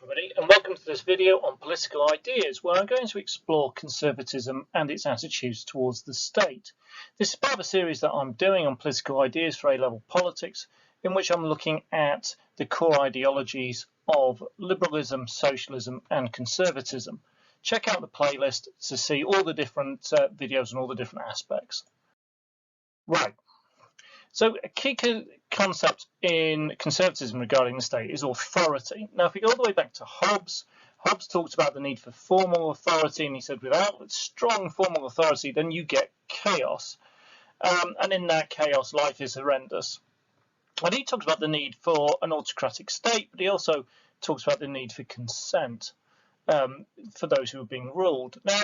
everybody, and welcome to this video on political ideas, where I'm going to explore conservatism and its attitudes towards the state. This is part of a series that I'm doing on political ideas for A-level politics, in which I'm looking at the core ideologies of liberalism, socialism and conservatism. Check out the playlist to see all the different videos and all the different aspects. Right. So a key concept in conservatism regarding the state is authority. Now, if we go all the way back to Hobbes, Hobbes talked about the need for formal authority, and he said without strong formal authority, then you get chaos. And in that chaos, life is horrendous. And he talks about the need for an autocratic state, but he also talks about the need for consent for those who are being ruled. Now,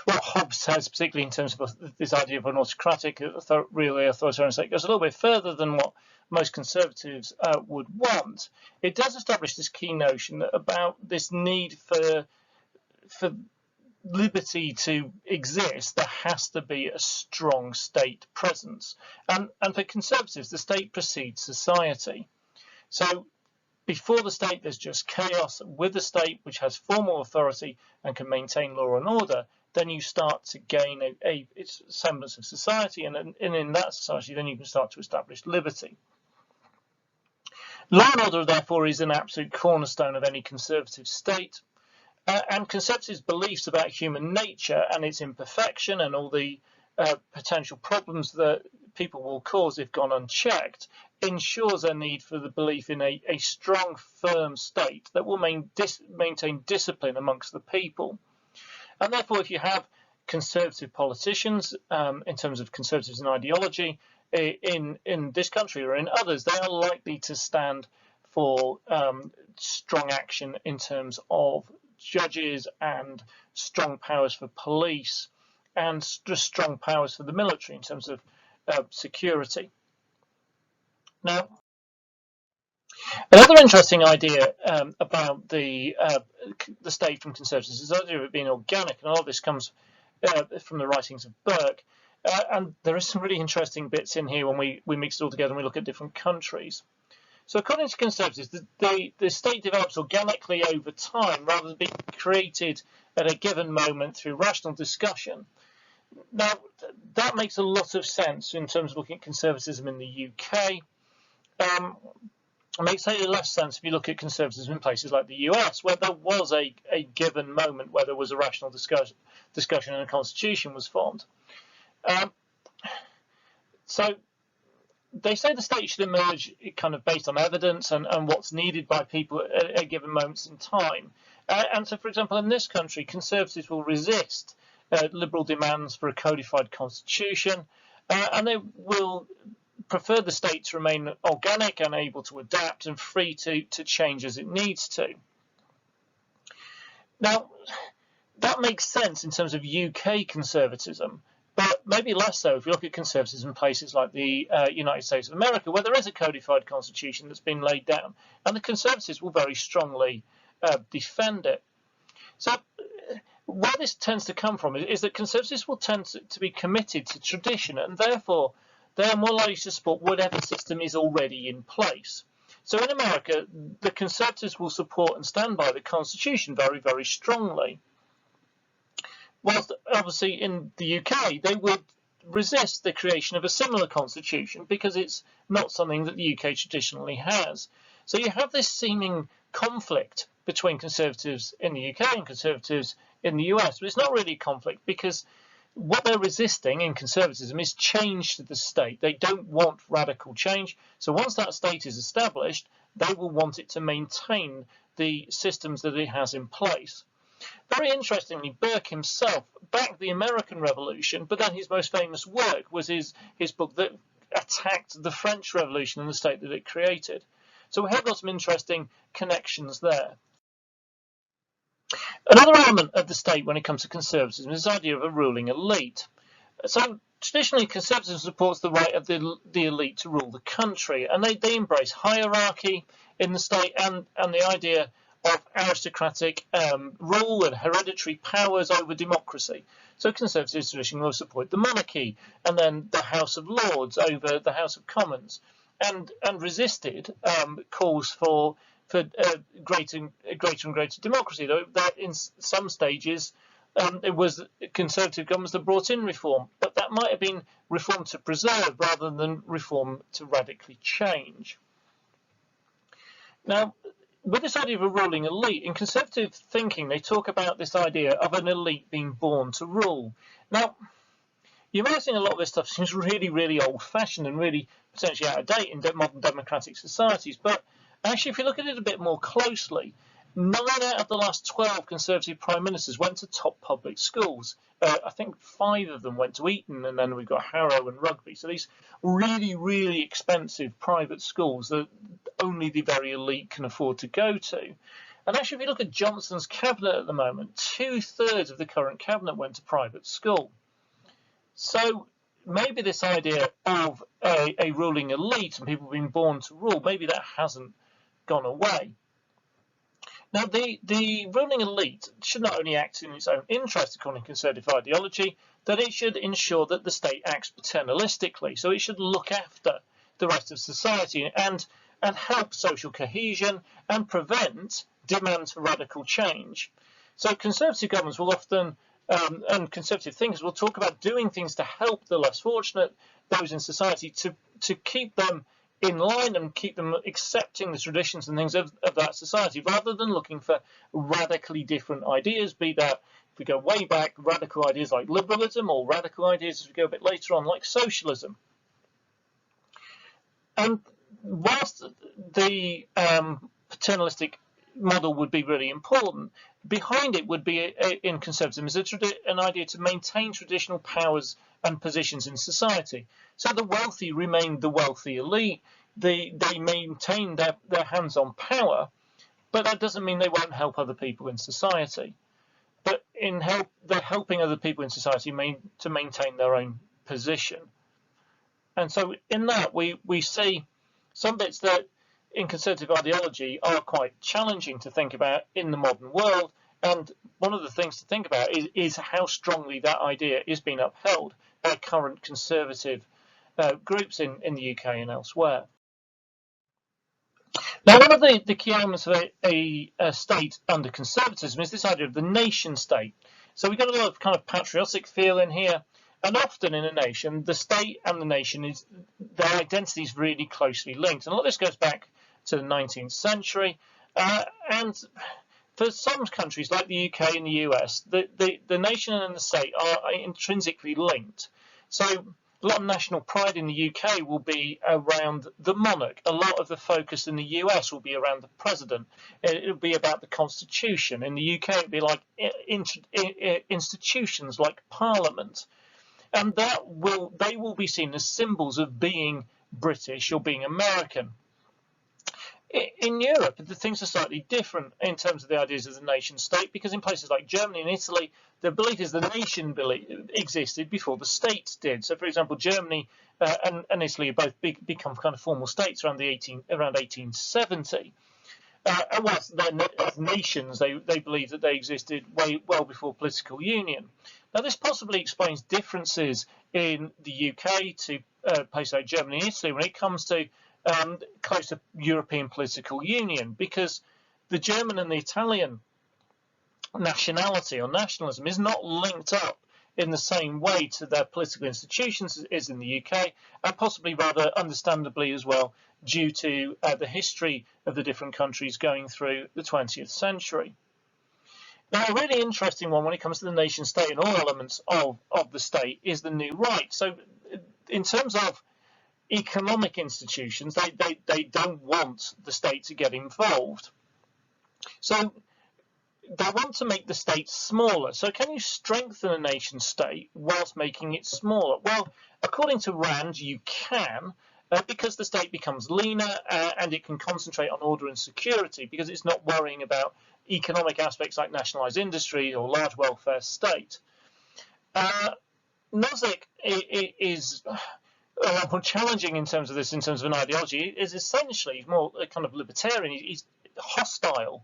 what Hobbes says, particularly in terms of this idea of an autocratic, really authoritarian state, goes a little bit further than what most conservatives would want. It does establish this key notion about this need for liberty to exist. There has to be a strong state presence, and for conservatives, the state precedes society. So before the state, there's just chaos. With the state, which has formal authority and can maintain law and order, then you start to gain a semblance of society, and in that society, then you can start to establish liberty. Law and order, therefore, is an absolute cornerstone of any conservative state, and conservatives' beliefs about human nature and its imperfection and all the potential problems that people will cause if gone unchecked ensures a need for the belief in a strong, firm state that will maintain discipline amongst the people. And therefore, if you have conservative politicians, in terms of conservatives in ideology, in this country or in others, they are likely to stand for strong action in terms of judges and strong powers for police and just strong powers for the military in terms of security. Now, another interesting idea about the state from conservatives is the idea of it being organic, and a lot of this comes from the writings of Burke. And there are some really interesting bits in here when we mix it all together and we look at different countries. So according to conservatives, the state develops organically over time rather than being created at a given moment through rational discussion. Now, that makes a lot of sense in terms of looking at conservatism in the UK. It makes slightly less sense if you look at conservatism in places like the US, where there was a given moment where there was a rational discussion and a constitution was formed. So they say the state should emerge kind of based on evidence and what's needed by people at given moments in time. And so, for example, in this country, conservatives will resist liberal demands for a codified constitution, and they will prefer the state to remain organic and able to adapt and free to change as it needs to. Now, that makes sense in terms of UK conservatism, but maybe less so if you look at conservatism in places like the United States of America, where there is a codified constitution that's been laid down, and the conservatives will very strongly defend it. So where this tends to come from is that conservatives will tend to be committed to tradition, and therefore they are more likely to support whatever system is already in place. So in America, the conservatives will support and stand by the Constitution very, very strongly. Whilst obviously in the UK, they would resist the creation of a similar constitution because it's not something that the UK traditionally has. So you have this seeming conflict between conservatives in the UK and conservatives in the US, but it's not really a conflict because what they're resisting in conservatism is change to the state. They don't want radical change. So once that state is established, they will want it to maintain the systems that it has in place. Very interestingly, Burke himself backed the American Revolution, but then his most famous work was his book that attacked the French Revolution and the state that it created. So we have got some interesting connections there. Another element of the state when it comes to conservatism is the idea of a ruling elite. So traditionally, conservatism supports the right of the elite to rule the country, and they embrace hierarchy in the state and the idea of aristocratic rule and hereditary powers over democracy. So conservatives traditionally will support the monarchy and then the House of Lords over the House of Commons. and resisted calls for greater and greater democracy. Though that in some stages it was Conservative governments that brought in reform, but that might have been reform to preserve rather than reform to radically change. Now, with this idea of a ruling elite, in Conservative thinking, they talk about this idea of an elite being born to rule. Now, you might think a lot of this stuff seems really, really old-fashioned and really potentially out of date in modern democratic societies, but actually, if you look at it a bit more closely, 9 out of the last 12 Conservative prime ministers went to top public schools. I think 5 of them went to Eton, and then we've got Harrow and Rugby. So these really, really expensive private schools that only the very elite can afford to go to. And actually, if you look at Johnson's cabinet at the moment, 2/3 of the current cabinet went to private school. So maybe this idea of a ruling elite and people being born to rule, maybe that hasn't gone away. Now, the ruling elite should not only act in its own interest, according to Conservative ideology, that it should ensure that the state acts paternalistically. So it should look after the rest of society and help social cohesion and prevent demands for radical change. So Conservative governments will often, and Conservative thinkers will talk about doing things to help the less fortunate, those in society, to keep them in line and keep them accepting the traditions and things of that society, rather than looking for radically different ideas, be that, if we go way back, radical ideas like liberalism, or radical ideas as we go a bit later on, like socialism. And whilst the paternalistic model would be really important, behind it would be, in conservatism, is an idea to maintain traditional powers and positions in society. So the wealthy remain the wealthy elite. They maintain their hands on power, but that doesn't mean they won't help other people in society. But they're helping other people in society to maintain their own position. And so in that, we see some bits that in conservative ideology are quite challenging to think about in the modern world. And one of the things to think about is how strongly that idea is being upheld by current conservative groups in the UK and elsewhere. Now, one of the key elements of a state under conservatism is this idea of the nation state. So we've got a lot of kind of patriotic feel in here. And often in a nation, the state and the nation, their identity is really closely linked. And a lot of this goes back to the 19th century. And for some countries like the UK and the US, the nation and the state are intrinsically linked. So a lot of national pride in the UK will be around the monarch. A lot of the focus in the US will be around the president. It'll be about the constitution. In the UK, it'll be like institutions like Parliament. And they will be seen as symbols of being British or being American. In Europe, the things are slightly different in terms of the ideas of the nation state, because in places like Germany and Italy, the belief is the nation existed before the state did. So, for example, Germany and Italy have both become kind of formal states around 1870. And whilst as nations, they believe that they existed well before political union. Now, this possibly explains differences in the UK to places like Germany and Italy when it comes to close to European political union, because the German and the Italian nationality or nationalism is not linked up in the same way to their political institutions as it is in the UK, and possibly rather understandably as well due to the history of the different countries going through the 20th century. Now, a really interesting one when it comes to the nation state and all elements of the state is the new right. So in terms of economic institutions, they don't want the state to get involved. So they want to make the state smaller. So can you strengthen a nation state whilst making it smaller? Well, according to Rand, you can, because the state becomes leaner and it can concentrate on order and security because it's not worrying about economic aspects like nationalised industry or large welfare state. Nozick is a lot more challenging in terms of this, in terms of an ideology. Is essentially more a kind of libertarian. He's hostile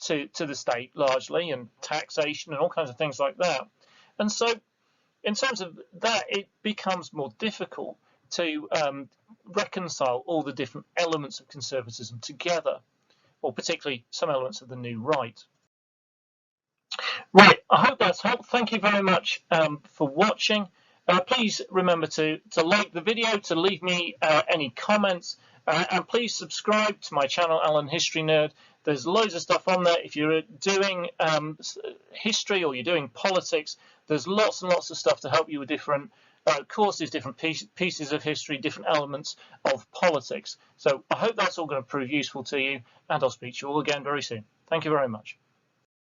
to the state largely, and taxation and all kinds of things like that. And so in terms of that, it becomes more difficult to reconcile all the different elements of conservatism together, or particularly some elements of the new right. Right, I hope that's helped. Thank you very much for watching. Please remember to like the video, to leave me any comments, and please subscribe to my channel, Alan History Nerd. There's loads of stuff on there. If you're doing history or you're doing politics, there's lots and lots of stuff to help you with different courses, different pieces of history, different elements of politics. So I hope that's all going to prove useful to you, and I'll speak to you all again very soon. Thank you very much.